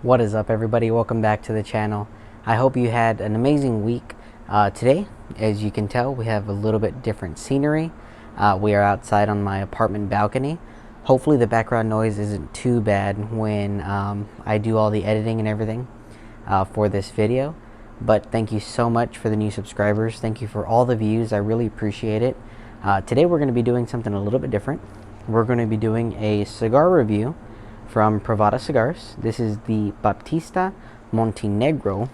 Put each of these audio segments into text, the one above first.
What is up, everybody? Welcome back to the channel. I hope you had an amazing week. Today, as you can tell, we have a little bit different scenery. We are outside on my apartment balcony. Hopefully the background noise isn't too bad when I do all the editing and everything for this video. But thank you so much for the new subscribers. Thank you for all the views. I really appreciate it. Today we're going to be doing something a little bit different. We're going to be doing a cigar review from Privada Cigars. This is the Batista Montenegro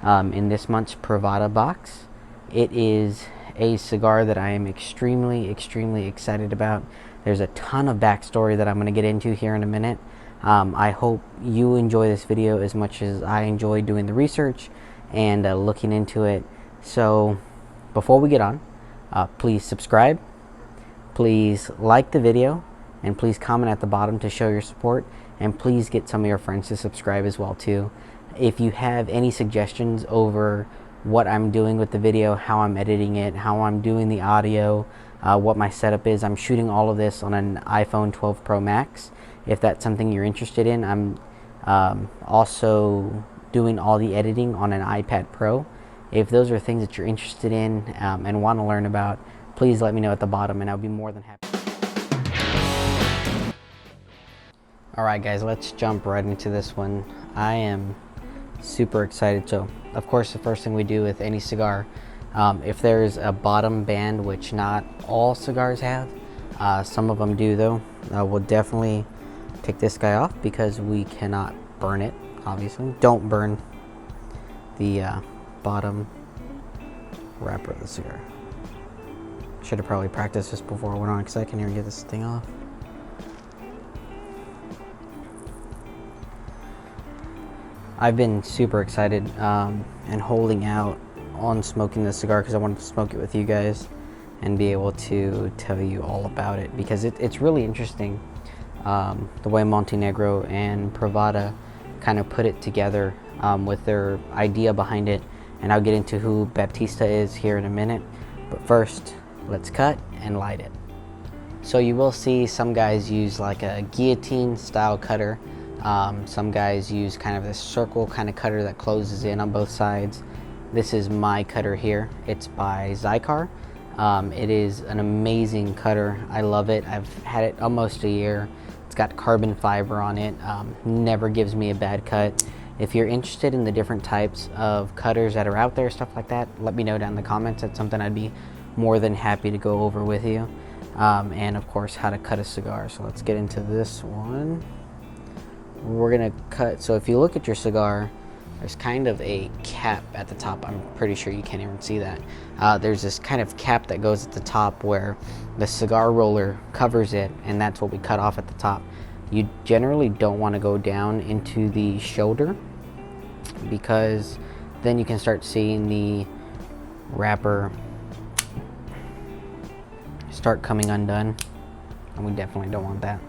in this month's Privada box. It is a cigar that I am extremely excited about. There's a ton of backstory that I'm going to get into here in a minute. I hope you enjoy this video as much as I enjoy doing the research and looking into it. So before we get on, please subscribe, please like the video, and please comment at the bottom to show your support, and please get some of your friends to subscribe as well too. If you have any suggestions over what I'm doing with the video, how I'm editing it, how I'm doing the audio, what my setup is, I'm shooting all of this on an iPhone 12 Pro Max. If that's something you're interested in, I'm also doing all the editing on an iPad Pro. If those are things that you're interested in and want to learn about, please let me know at the bottom and I'll be more than happy. Alright guys, let's jump right into this one. I am super excited. So of course the first thing we do with any cigar, if there's a bottom band, which not all cigars have, some of them do though, we'll definitely take this guy off because we cannot burn it, obviously. Don't burn the bottom wrapper of the cigar. Should have probably practiced this before I went on because I can't even get this thing off. I've been super excited and holding out on smoking this cigar because I wanted to smoke it with you guys and be able to tell you all about it, because it's really interesting the way Montenegro and Privada kind of put it together with their idea behind it, and I'll get into who Batista is here in a minute. But first, let's cut and light it. So you will see some guys use like a guillotine style cutter. Some guys use kind of this circle kind of cutter that closes in on both sides. This is my cutter here. It's by Cigars. It is an amazing cutter. I love it. I've had it almost a year. It's got carbon fiber on it. Never gives me a bad cut. If you're interested in the different types of cutters that are out there, stuff like that, let me know down in the comments. That's something I'd be more than happy to go over with you. And of course, how to cut a cigar. So let's get into this one. We're gonna cut, so if you look at your cigar, there's kind of a cap at the top. I'm pretty sure you can't even see that. There's this kind of cap that goes at the top where the cigar roller covers it, and that's what we cut off at the top. You generally don't want to go down into the shoulder, because then you can start seeing the wrapper start coming undone, and we definitely don't want that.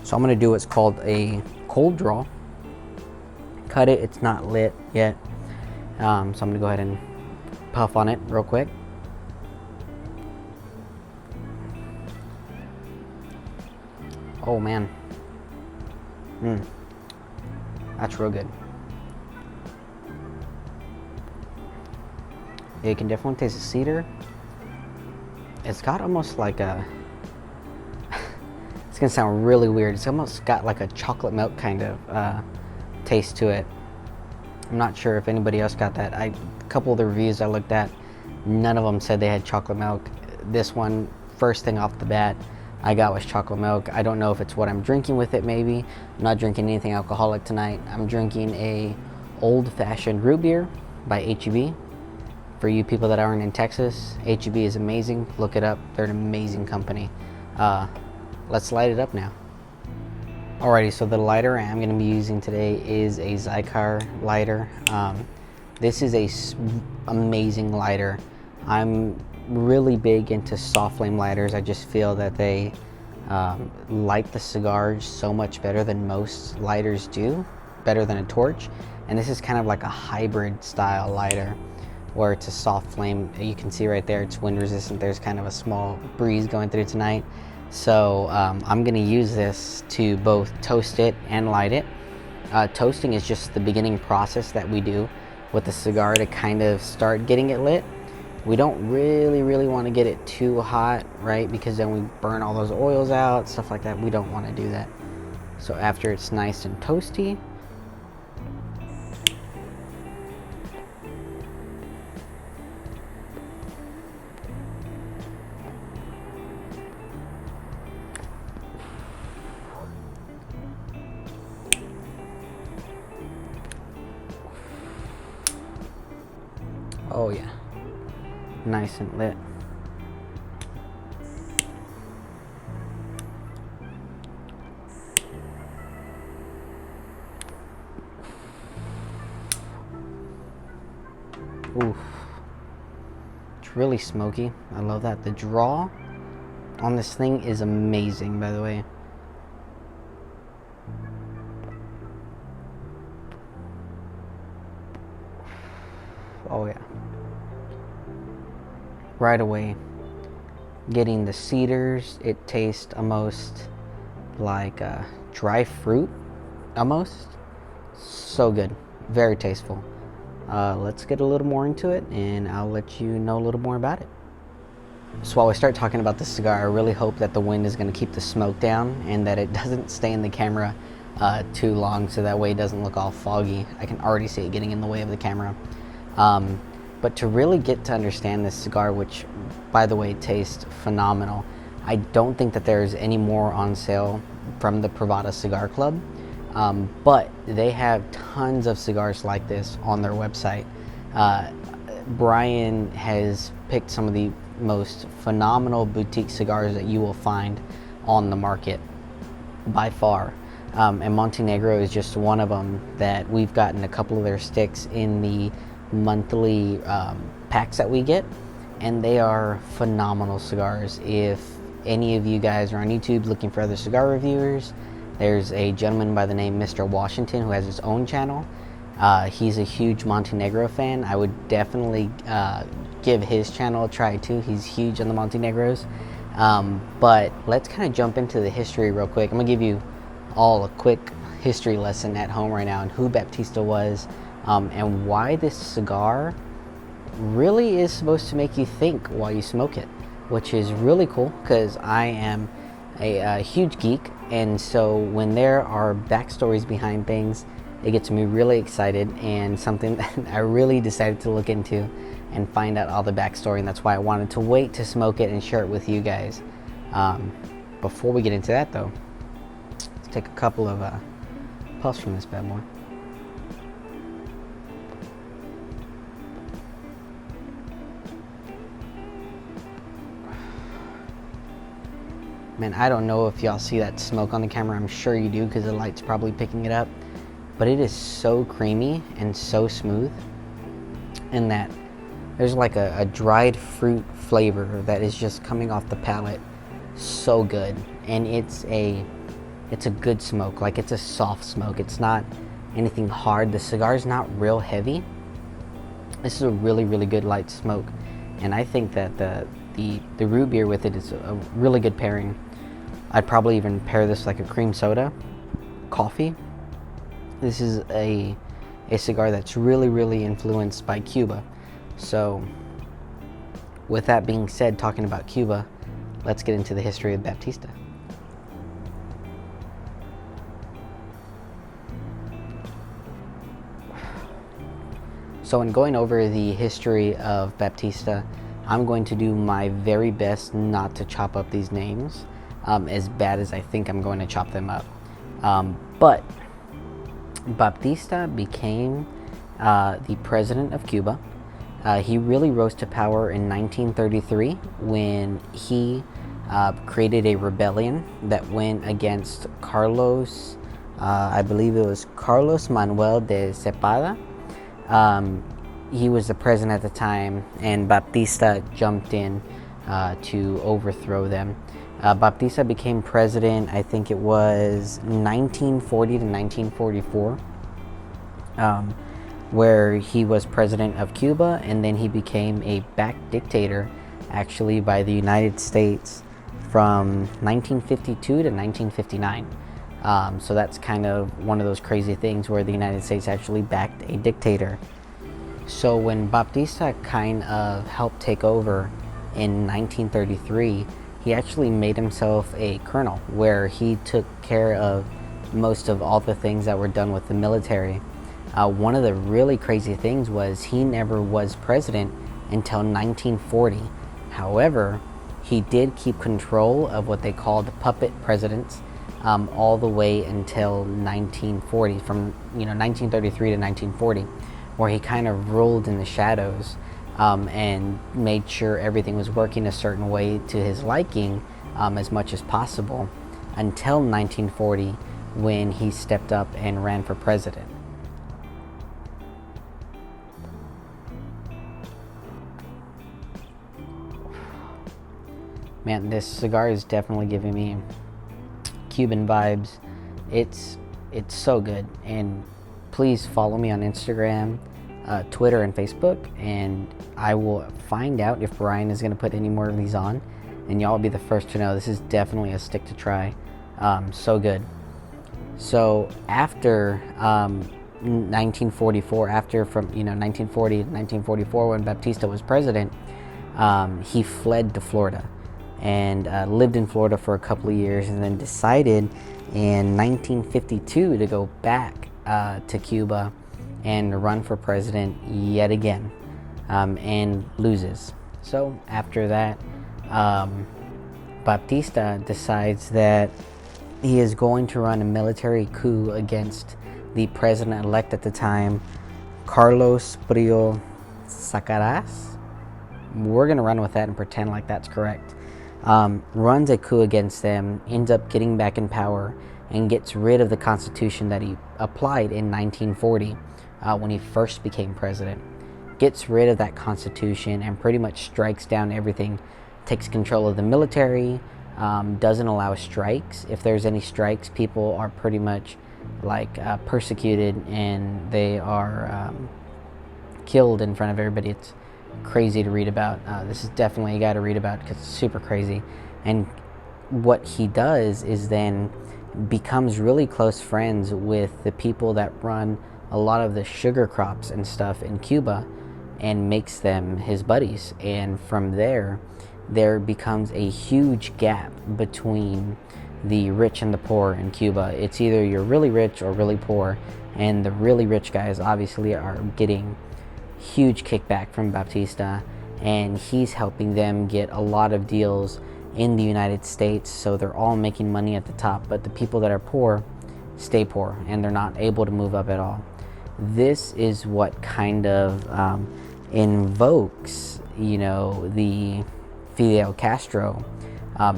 So I'm going to do what's called a cold draw. Cut it. It's not lit yet. So I'm going to go ahead and puff on it real quick. Oh man. That's real good. Yeah, you can definitely taste the cedar. It's got almost like a... It's gonna sound really weird. It's almost got like a chocolate milk kind of taste to it. I'm not sure if anybody else got that. A couple of the reviews I looked at, none of them said they had chocolate milk. This one, first thing off the bat, I got was chocolate milk. I don't know if it's what I'm drinking with it. Maybe I'm not drinking anything alcoholic tonight. I'm drinking a old-fashioned root beer by H-E-B. For you people that aren't in Texas, H-E-B is amazing. Look it up. They're an amazing company. Let's light it up now. Alrighty, so the lighter I'm going to be using today is a Cigars lighter. This is a amazing lighter. I'm really big into soft flame lighters. I just feel that they light the cigars so much better than most lighters do, better than a torch. And this is kind of like a hybrid style lighter where it's a soft flame. You can see right there it's wind resistant. There's kind of a small breeze going through tonight. So I'm going to use this to both toast it and light it. Toasting is just the beginning process that we do with the cigar to kind of start getting it lit. We don't really want to get it too hot, right? Because then we burn all those oils out, stuff like that. We don't want to do that. So after it's nice and toasty, oh yeah, nice and lit. Oof. It's really smoky. I love that. The draw on this thing is amazing, by the way. Oh yeah. Right away, getting the cedars. It tastes almost like dry fruit, almost. So good. Very tasteful. Let's get a little more into it, and I'll let you know a little more about it. So while we start talking about the cigar, I really hope that the wind is going to keep the smoke down and that it doesn't stay in the camera too long, so that way it doesn't look all foggy. I can already see it getting in the way of the camera. But to really get to understand this cigar, which by the way tastes phenomenal, I don't think that there's any more on sale from the Privada Cigar Club. But they have tons of cigars like this on their website. Brian has picked some of the most phenomenal boutique cigars that you will find on the market by far. And Montenegro is just one of them that we've gotten a couple of their sticks in the monthly packs that we get, and they are phenomenal cigars. If any of you guys are on YouTube looking for other cigar reviewers, there's a gentleman by the name Mr. Washington who has his own channel. He's a huge Montenegro fan. I would definitely give his channel a try too. He's huge on the Montenegros. But let's kind of jump into the history real quick. I'm gonna give you all a quick history lesson at home right now on who Batista was, and why this cigar really is supposed to make you think while you smoke it, which is really cool because I am a huge geek, and so when there are backstories behind things, it gets me really excited, and something that I really decided to look into and find out all the backstory, and that's why I wanted to wait to smoke it and share it with you guys. Before we get into that though, let's take a couple of puffs from this bad boy. Man, I don't know if y'all see that smoke on the camera. I'm sure you do because the light's probably picking it up. But it is so creamy and so smooth, in that there's like a dried fruit flavor that is just coming off the palate. So good. And it's a good smoke. Like, it's a soft smoke. It's not anything hard. The cigar's not real heavy. This is a really good light smoke. And I think that the root beer with it is a really good pairing. I'd probably even pair this like a cream soda, coffee. This is a cigar that's really influenced by Cuba. So with that being said, talking about Cuba, let's get into the history of Batista. So in going over the history of Batista, I'm going to do my very best not to chop up these names as bad as I think I'm going to chop them up. But Batista became the president of Cuba. He really rose to power in 1933 when he created a rebellion that went against Carlos, I believe it was Carlos Manuel de Cepeda. He was the president at the time, and Batista jumped in to overthrow them. Batista became president, I think it was 1940 to 1944, where he was president of Cuba, and then he became a backed dictator, actually, by the United States from 1952 to 1959. So that's kind of one of those crazy things where the United States actually backed a dictator. So when Batista kind of helped take over in 1933, he actually made himself a colonel, where he took care of most of all the things that were done with the military. One of the really crazy things was he never was president until 1940. However, he did keep control of what they called puppet presidents all the way until 1940, from 1933 to 1940, where he kind of ruled in the shadows and made sure everything was working a certain way to his liking as much as possible, until 1940, when he stepped up and ran for president. Man, this cigar is definitely giving me Cuban vibes. It's so good. And please follow me on Instagram, Twitter, and Facebook, and I will find out if Brian is going to put any more of these on, and y'all will be the first to know. This is definitely a stick to try. So good. So after 1944, from 1940 to 1944, when Batista was president, he fled to Florida and lived in Florida for a couple of years, and then decided in 1952 to go back to Cuba and run for president yet again, and loses. So after that, Batista decides that he is going to run a military coup against the president-elect at the time, Carlos Brio Sacaras. We're going to run with that and pretend like that's correct. Runs a coup against them, ends up getting back in power, and gets rid of the Constitution that he applied in 1940 when he first became president. Gets rid of that Constitution and pretty much strikes down everything, takes control of the military, doesn't allow strikes. If there's any strikes, people are pretty much persecuted, and they are killed in front of everybody. It's crazy to read about. This is definitely a guy to read about because it's super crazy. And what he does is then becomes really close friends with the people that run a lot of the sugar crops and stuff in Cuba, and makes them his buddies. And from there becomes a huge gap between the rich and the poor in Cuba. It's either you're really rich or really poor, and the really rich guys obviously are getting huge kickback from Batista, and he's helping them get a lot of deals in the United States, so they're all making money at the top, but the people that are poor stay poor, and they're not able to move up at all. This is what kind of invokes, the Fidel Castro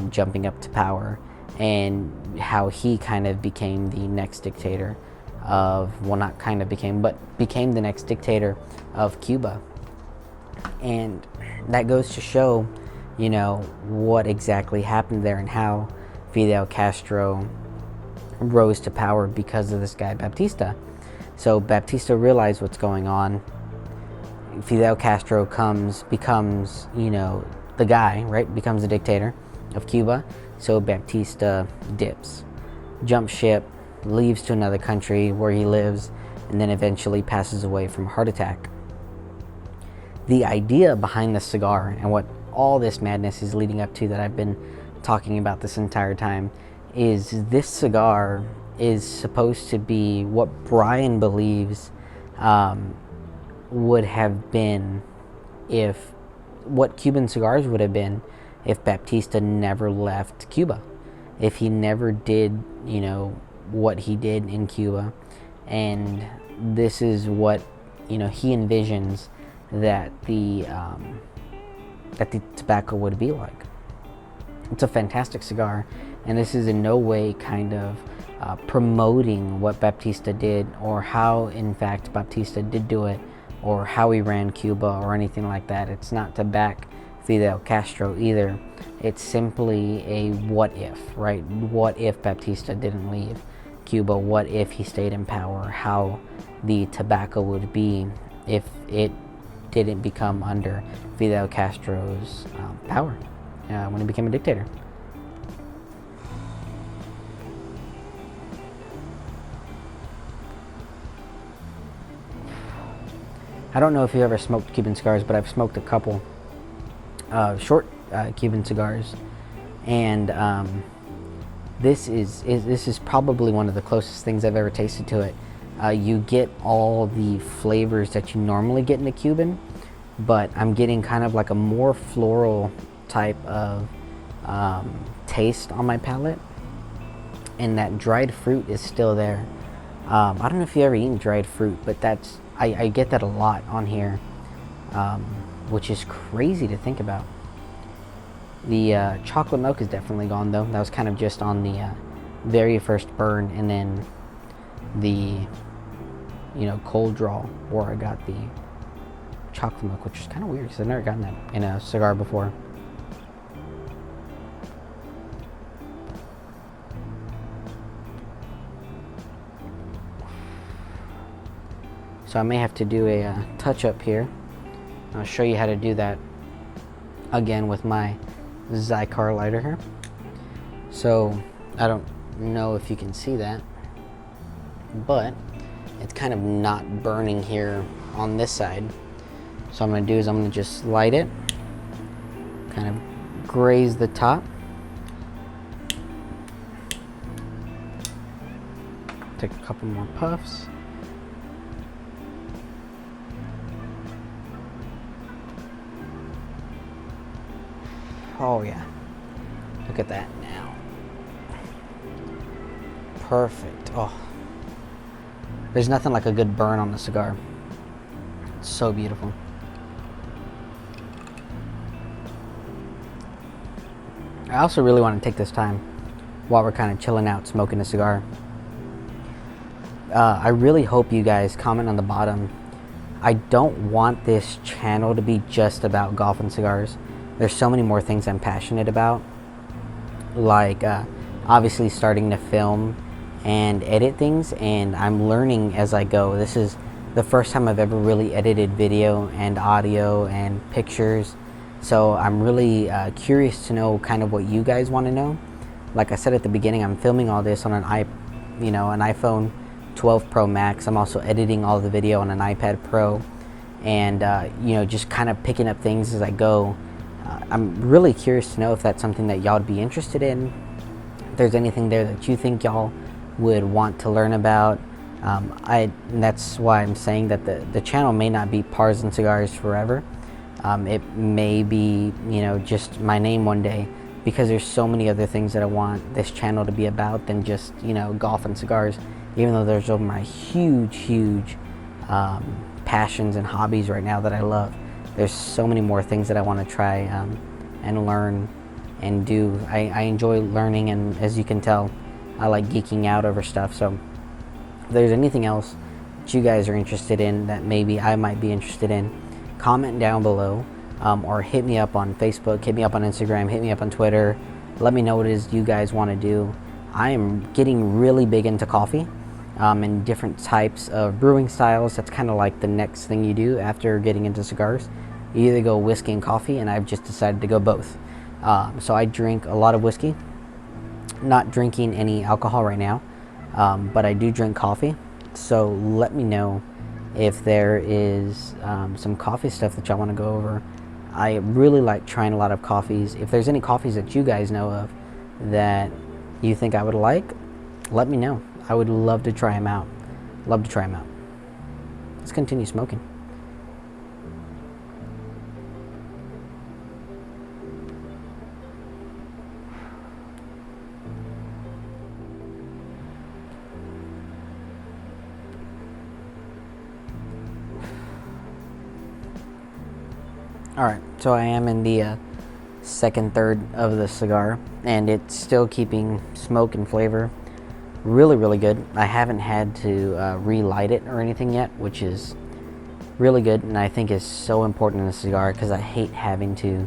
jumping up to power, and how he kind of became the next dictator became the next dictator of Cuba. And that goes to show, what exactly happened there, and how Fidel Castro rose to power because of this guy Batista. So Batista realized what's going on. Fidel Castro becomes the guy, right? Becomes the dictator of Cuba. So Batista dips, jumps ship, leaves to another country where he lives, and then eventually passes away from a heart attack. The idea behind the cigar, and what all this madness is leading up to that I've been talking about this entire time, is this cigar is supposed to be what Brian believes would have been what Cuban cigars would have been if Batista never left Cuba, if he never did what he did in Cuba. And this is what he envisions that the tobacco would be like. It's a fantastic cigar, and this is in no way kind of promoting what Batista did, or how in fact Batista did do it, or how he ran Cuba, or anything like that. It's not to back Fidel Castro either. It's simply a what if, right? What if Batista didn't leave Cuba? What if he stayed in power? How the tobacco would be if it didn't become under Fidel Castro's power when he became a dictator. I don't know if you ever smoked Cuban cigars, but I've smoked a couple short Cuban cigars, and this is probably one of the closest things I've ever tasted to it. You get all the flavors that you normally get in a Cuban, but I'm getting kind of like a more floral type of taste on my palate, and that dried fruit is still there. I don't know if you ever eaten dried fruit, but I get that a lot on here, which is crazy to think about. The chocolate milk is definitely gone though. That was kind of just on the very first burn, and then the cold draw where I got the chocolate milk, which is kind of weird because I've never gotten that in a cigar before. So I may have to do a touch up here. I'll show you how to do that again with my Cigar lighter here. So I don't know if you can see that, but it's kind of not burning here on this side. So what I'm going to do is I'm going to just light it, kind of graze the top, take a couple more puffs. Oh yeah, look at that now. Perfect. Oh, there's nothing like a good burn on a cigar. It's so beautiful. I also really want to take this time while we're kind of chilling out smoking a cigar. I really hope you guys comment on the bottom. I don't want this channel to be just about golf and cigars. There's so many more things I'm passionate about, like obviously starting to film and edit things, and I'm learning as I go. This is the first time I've ever really edited video and audio and pictures, so I'm really curious to know kind of what you guys want to know. Like I said at the beginning, I'm filming all this on an iPhone 12 Pro Max. I'm also editing all the video on an iPad Pro, and just kind of picking up things as I go. I'm really curious to know if that's something that y'all would be interested in. If there's anything there that you think y'all would want to learn about. That's why I'm saying that the channel may not be Pars and Cigars forever. It may be, just my name one day, because there's so many other things that I want this channel to be about than just, golf and cigars. Even though there's my huge passions and hobbies right now that I love. There's so many more things that I want to try and learn and do. I enjoy learning, and as you can tell, I like geeking out over stuff. So if there's anything else that you guys are interested in that maybe I might be interested in, comment down below, or hit me up on Facebook, hit me up on Instagram, hit me up on Twitter. Let me know what it is you guys want to do. I am getting really big into coffee and different types of brewing styles. That's kind of like the next thing you do after getting into cigars. You either go whiskey and coffee, and I've just decided to go both. So I drink a lot of whiskey, not drinking any alcohol right now, but I do drink coffee. So let me know if there is some coffee stuff that y'all want to go over. I really like trying a lot of coffees. If there's any coffees that you guys know of that you think I would like, let me know. I would love to try them out. Let's continue smoking. Alright, so I am in the second third of the cigar, and it's still keeping smoke and flavor really good. I haven't had to relight it or anything yet, which is really good, and I think is so important in a cigar because I hate having to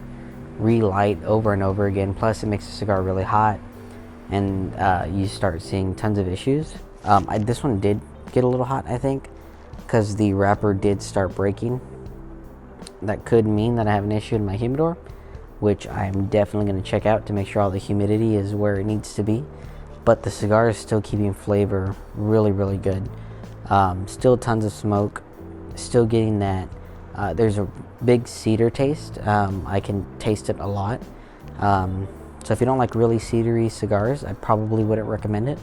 relight over and over again. Plus it makes the cigar really hot, and you start seeing tons of issues. This one did get a little hot, I think, because the wrapper did start breaking. That could mean that I have an issue in my humidor, which I'm definitely going to check out to make sure all the humidity is where it needs to be. But the cigar is still keeping flavor really good. Still tons of smoke, still getting that There's a big cedar taste. I can taste it a lot. So if you don't like really cedary cigars, I probably wouldn't recommend it.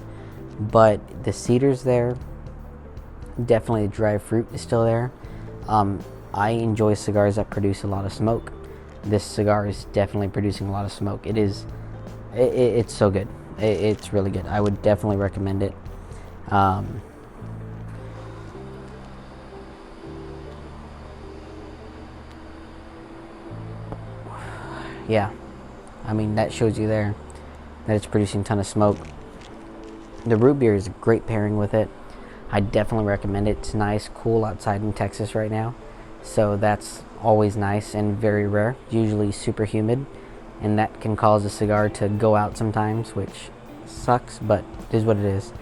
But the cedar's there. Definitely the dry fruit is still there. I enjoy cigars that produce a lot of smoke. This cigar is definitely producing a lot of smoke. It's so good. It's really good. I would definitely recommend it. Yeah, I mean, that shows you there that it's producing a ton of smoke. The root beer is a great pairing with it. I definitely recommend it. It's nice, cool outside in Texas right now, so that's always nice and very rare. Usually super humid, and that can cause a cigar to go out sometimes, which sucks, but it is what it is.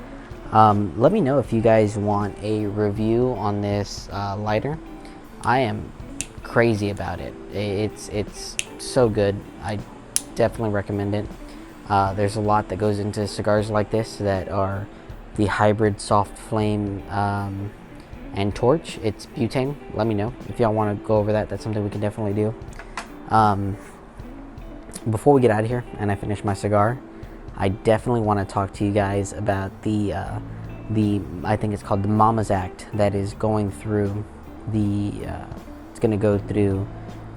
Let me know if you guys want a review on this lighter. I am crazy about it. It's so good. I definitely recommend it. There's a lot that goes into cigars like this that are the hybrid soft flame and torch. It's butane. Let me know if y'all want to go over that. That's something we can definitely do. Before we get out of here and I finish my cigar, I definitely want to talk to you guys about the I think it's called the Mama's Act that is going through it's going to go through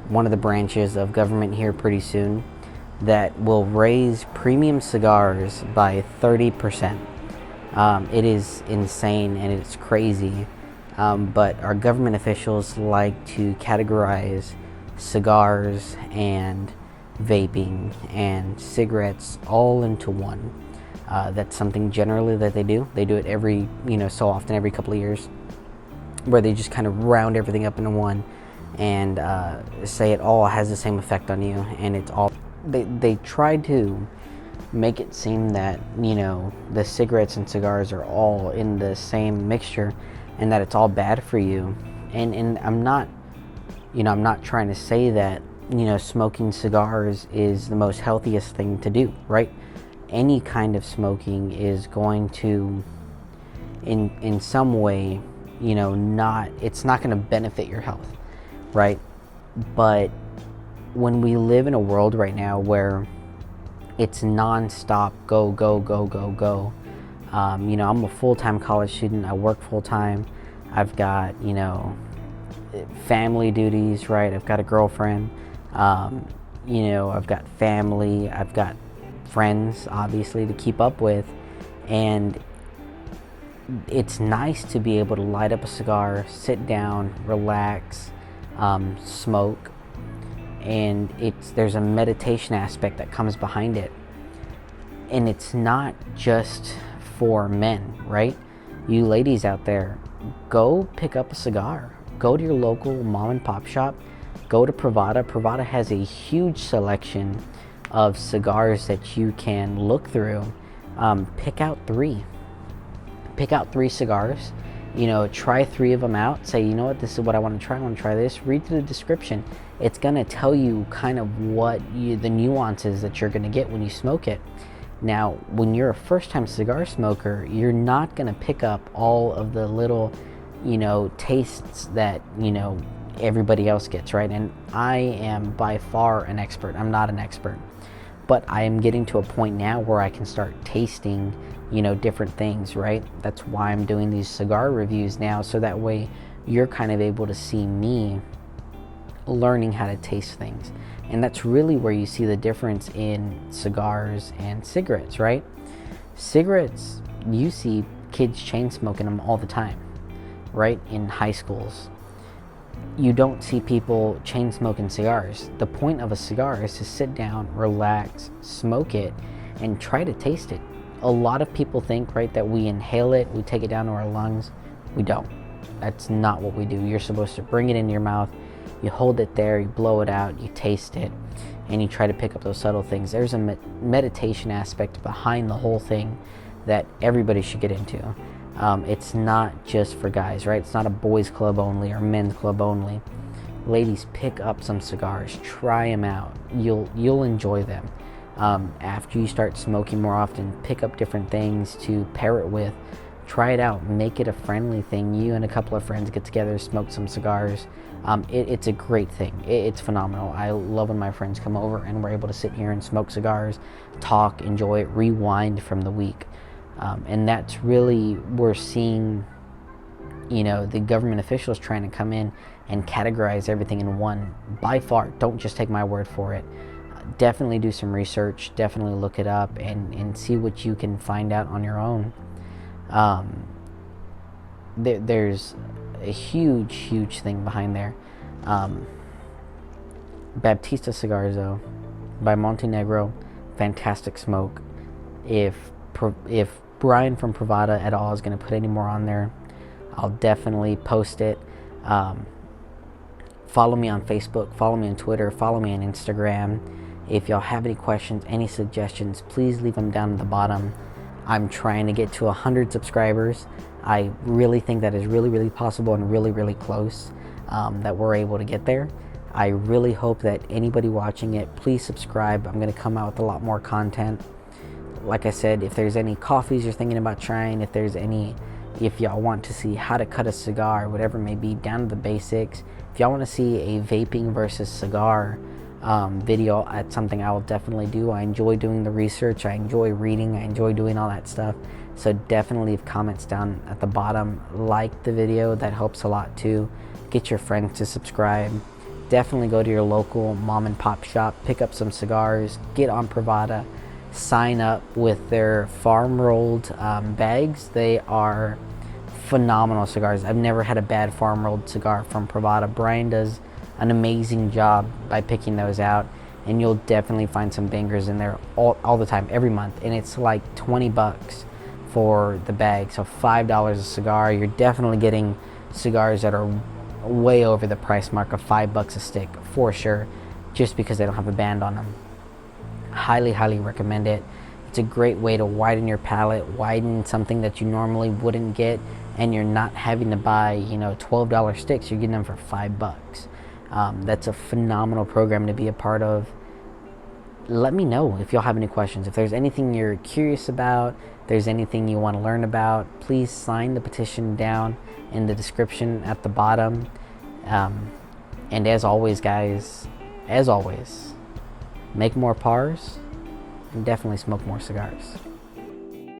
one of the branches of government here pretty soon that will raise premium cigars by 30%. It is insane and it's crazy, but our government officials like to categorize cigars and vaping and cigarettes all into one. That's something generally that they do. They do it every, so often, every couple of years, where they just kind of round everything up into one and say it all has the same effect on you, and it's all they try to make it seem that the cigarettes and cigars are all in the same mixture and that it's all bad for you. And I'm not trying to say that smoking cigars is the most healthiest thing to do, right? Any kind of smoking is going to in some way it's not going to benefit your health, right? But when we live in a world right now where it's non-stop go go go go go, I'm a full-time college student. I work full-time. I've got family duties, right? I've got a girlfriend, I've got family, I've got friends obviously to keep up with, and it's nice to be able to light up a cigar, sit down, relax, smoke, and there's a meditation aspect that comes behind it. And it's not just for men, right? You ladies out there, go pick up a cigar. Go to your local mom and pop shop. Go to Privada. Privada has a huge selection of cigars that you can look through. Pick out three cigars, try 3 of them out. Say, this is what I want to try. I want to try this. Read through the description. It's going to tell you kind of what the nuances that you're going to get when you smoke it. Now, when you're a first-time cigar smoker, you're not going to pick up all of the little, tastes that, everybody else gets, right? And I am by far an expert. I'm not an expert, but I am getting to a point now where I can start tasting different things, right? That's why I'm doing these cigar reviews now, so that way you're kind of able to see me learning how to taste things. And that's really where you see the difference in cigars and cigarettes, right? Cigarettes, you see kids chain smoking them all the time, right? In high schools. You don't see people chain smoking cigars. The point of a cigar is to sit down, relax, smoke it, and try to taste it. A lot of people think, right, that we inhale it, we take it down to our lungs. We don't. That's not what we do. You're supposed to bring it into your mouth, you hold it there, you blow it out, you taste it, and you try to pick up those subtle things. There's a meditation aspect behind the whole thing that everybody should get into. It's not just for guys, right? It's not a boys club only or men's club only. Ladies, pick up some cigars, try them out. You'll enjoy them. After you start smoking more often, pick up different things to pair it with try it out, make it a friendly thing. You and a couple of friends get together, smoke some cigars. It's a great thing. It's phenomenal. I love when my friends come over and we're able to sit here and smoke cigars, talk, enjoy it, rewind from the week. And that's really, we're seeing, the government officials trying to come in and categorize everything in one. By far, don't just take my word for it. Definitely do some research, definitely look it up and see what you can find out on your own. There's a huge thing behind there. Batista Cigars, though, by Montenegro, fantastic smoke. If Brian from Privada at all is going to put any more on there, I'll definitely post it. Follow me on Facebook, follow me on Twitter, follow me on Instagram. If y'all have any questions, any suggestions, please leave them down at the bottom. I'm trying to get to 100 subscribers. I really think that is really possible and really close, that we're able to get there. I really hope that anybody watching it, please subscribe. I'm going to come out with a lot more content. Like I said, if there's any coffees you're thinking about trying, if y'all want to see how to cut a cigar, whatever it may be, down to the basics. If y'all want to see a vaping versus cigar video, that's something I will definitely do. I enjoy doing the research, I enjoy reading, I enjoy doing all that stuff. So definitely leave comments down at the bottom. Like the video, that helps a lot too. Get your friends to subscribe. Definitely go to your local mom and pop shop, pick up some cigars, get on Privada, sign up with their farm rolled bags. They are phenomenal cigars. I've never had a bad farm rolled cigar from Privada. Brian does an amazing job by picking those out, and you'll definitely find some bangers in there all the time, every month. And it's like 20 bucks for the bag, so $5 a cigar. You're definitely getting cigars that are way over the price mark of $5 a stick for sure, just because they don't have a band on them. Highly recommend it. It's a great way to widen your palate, widen something that you normally wouldn't get, and you're not having to buy $12 sticks. You're getting them for $5. That's a phenomenal program to be a part of. Let me know if y'all have any questions. If there's anything you're curious about, if there's anything you want to learn about, please sign the petition down in the description at the bottom. And as always, guys, make more pars and definitely smoke more cigars.